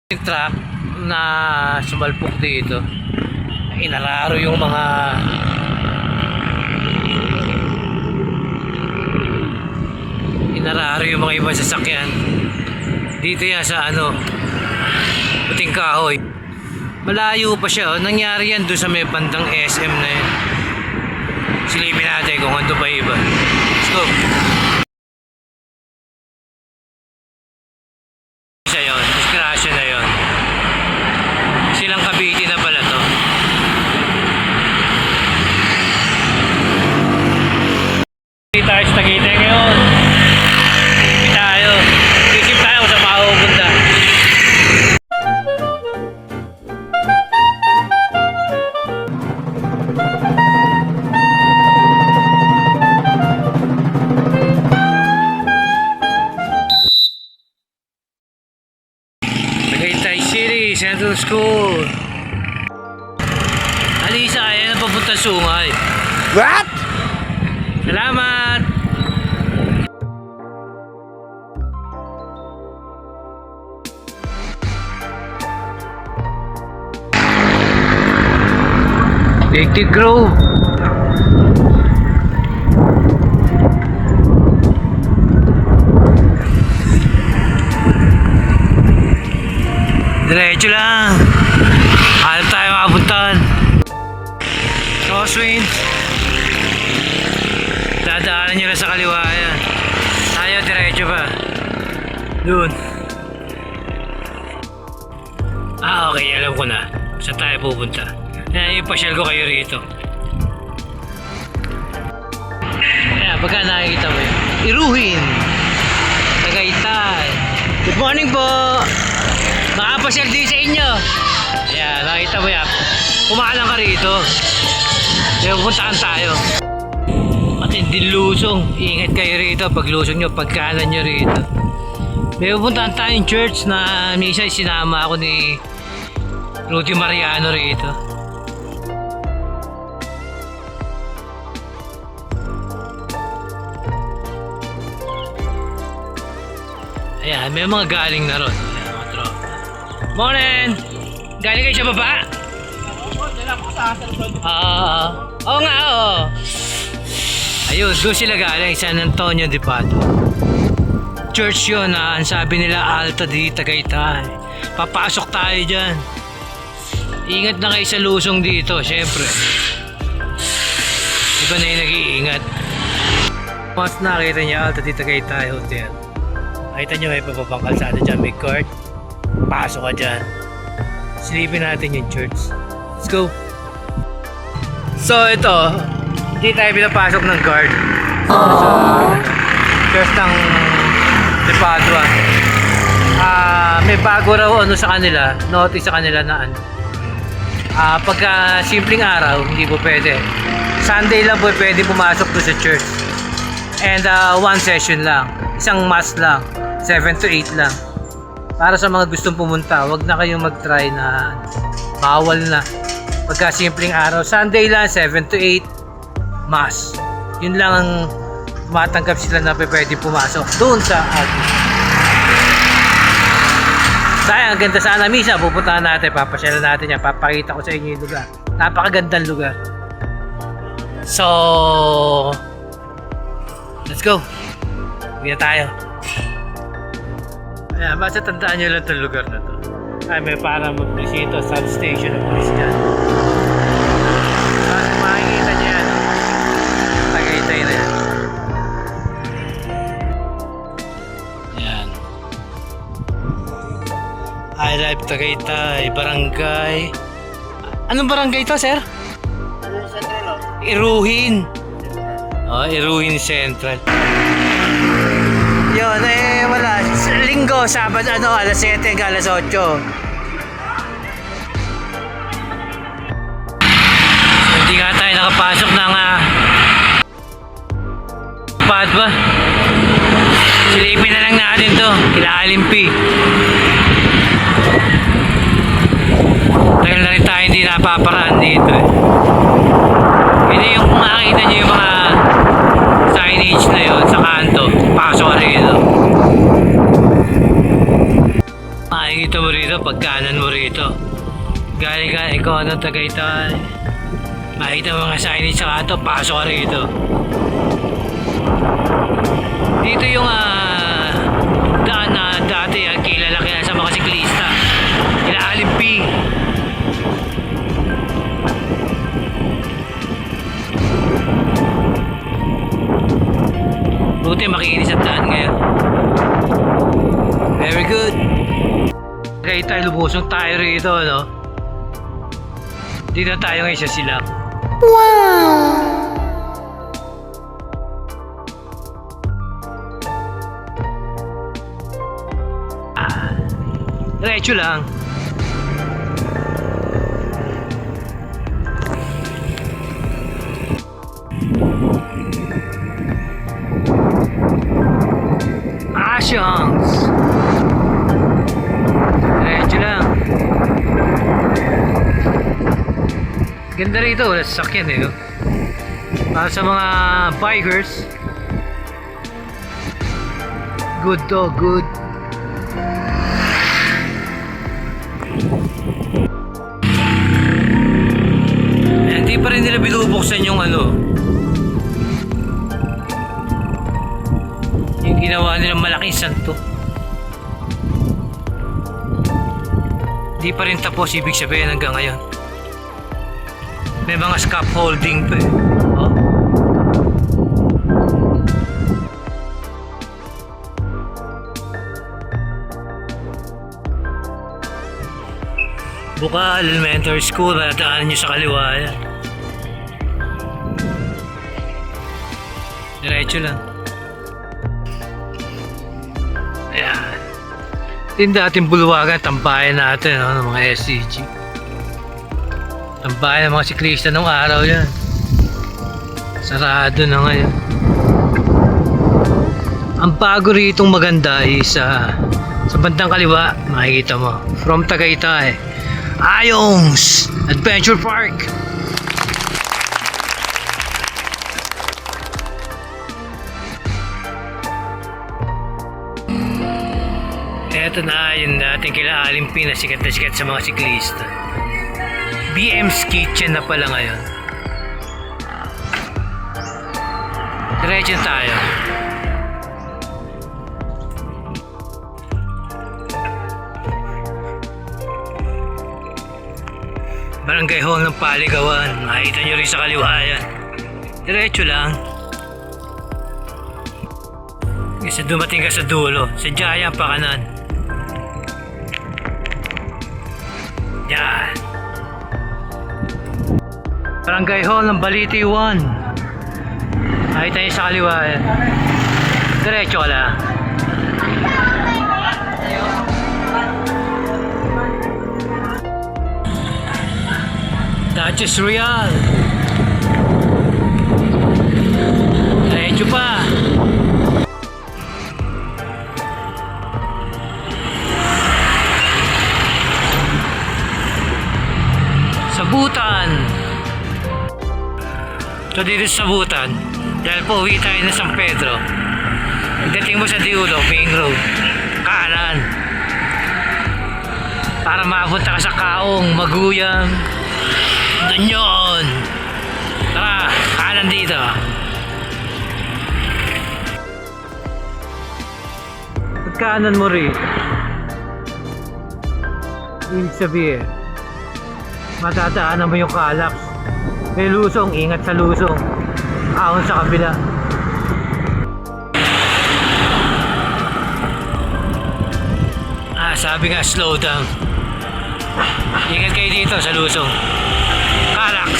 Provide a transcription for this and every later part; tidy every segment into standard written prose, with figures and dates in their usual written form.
Yung truck na sumalpok dito, inararo yung mga ibang sasakyan dito yan sa Puting Kahoy. Malayo pa siya, nangyari yan doon sa may bandang SM na yun. Silipin natin kung ano pa iba. Let's go. Siya yun, disgrasya na yun. Silang Cavite na pala to. Hindi tayo sa Tagaytay ngayon. Hindi tayo. Isip tayo kung saan makapupunta. Tagaytay City Central School. Alisa, ayan na papunta Sungay. What? Salamat! Big Grove. Diretso lang. Hanap tayo makapuntahan. Crosswind. Dadaanan nyo lang sa kaliwa yan. Ayaw, diretso pa. Doon. Okay, alam ko na. Saan tayo pupunta? Yan, ipasyal ko kayo rito. Ayan, pagka nakikita mo yun. Iruhin. Tagaytay. Good morning po. Makapasyal din sa inyo. Ayan, nakita mo yan. Kumakalang ka rito. Kaya pupuntahan tayo. Matinding lusong. Ingat kayo rito. Pag lusong nyo, pagkanan nyo rito. May pupuntahan tayong church na minsan sinama ako ni Rudy Mariano rito. Ayan, may mga galing na ron. Ayan, mga tropa. Morning! Galing kayo sa baba? Oo nga, oo. Ayun, doon sila galing, San Antonio de Padua. Church yun, ang sabi nila Alta di Tagaytay. Papasok tayo dyan. Ingat na kayo sa lusong dito, syempre. Iba na yung nag-iingat. Once nakita niya Alta di Tagaytay Hotel, nakita nyo may papapang kalsada dyan, may court. Pasok ka dyan. Silipin natin yung church. Let's go. So ito, hindi tayo pinapasok ng guard sa church ng De Padua. May bago raw sa kanila, notice sa kanila na pagka simpleng araw, hindi po pwede. Sunday lang po pwede pumasok to sa church. And one session lang, isang mass lang, 7 to 8 lang. Para sa mga gustong pumunta, wag na kayong mag-try na bawal na. Pagka simpleng araw, Sunday lang, 7 to 8, mass. Yun lang ang matanggap sila na pwede pumasok doon sa atin. Sayang, ang ganda sana misa. Pupuntahan natin, papasyalan natin yan. Papakita ko sa inyo yung lugar. Napakagandang lugar. So, let's go. Uwi na tayo. Ayan, basta tandaan nyo lang itong lugar na to. Ay, may parang magpresito, substation ng police dyan. Makikita nyo yan. Tagaytay na yan. Ayan. I Live Tagaytay, barangay. Anong barangay to, sir? Iruhin. Iruhin Central. Yun, wala. Linggo, Sabado, alas 7 hanggang alas 8. Hindi nga tayo nakapasok ng Padua. Silipin na lang natin to, kila Alimpi. Tagal na rin tayo hindi napaparaan dito Hindi yung makikita nyo yung mga signage na yun sa kanto. Pasok ka rito. Makikita mo rito, pagkanan mo rito. Galing ka, ikaw ano, Tagaytay. Makita mo mga signage sa kanto, pasok ka rito. Dito yung daan na dati kilala sa mga siklista. Ilalim P. Buti makikinis at daan ngayon. Very good. Okay tayo, lubusong tayo rito, no? Dito tayo ngayon sa Silang. Wow! Diretso lang. Asyongs. Diretso lang. Ganda rito, wala sasakyan eh, no? Para sa mga bikers. Good to, good. Hindi pa rin nila binubuksan yung yung ginawa nilang malaking santo. Hindi pa rin tapos, ibig sabihin hanggang ngayon. May mga scaffolding pa eh. Oh. Bukal Elementary School, daanan nyo sa kaliwa yan. Diretso lang. Ayan. Yung dating bulwagan, tambayan natin, no, ng mga SCG. Tambayan ng mga siklista nung araw yan. Sarado na ngayon. Ang bago ritong maganda is sa bandang kaliwa, makikita mo. From Tagaytay, Ayongs Adventure Park. Ito na yung dating kila Alimpi na sikat sa mga siklista. BM's Kitchen na pala ngayon. Diretso tayo. Barangay Hall ng Paligawan. Makita nyo rin sa kaliwa yan. Diretso lang. Isa dumating ka sa dulo. Sa Jaya pa kanan. Yan. Barangay Hall ng Baliti 1. Makita nyo sa kaliwa yan. Diretso ka lang. Duchess Royal. Diretso pa. Sabutan. So dito sa Sabutan, dahil po uwi tayo na San Pedro, pagdating mo sa Diulo, main road, kanan, para mapunta ka sa Kaong, Maguyang. Doon yun. Tara, kanan dito. Pagkanan mo rin, ibig sabihin, matadaanan mo yung Calax. May lusong, ingat sa lusong. Ahon sa kabila. Sabi nga, slow down. Ingat kayo dito sa lusong. Calax.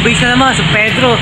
base na naman, San Pedro.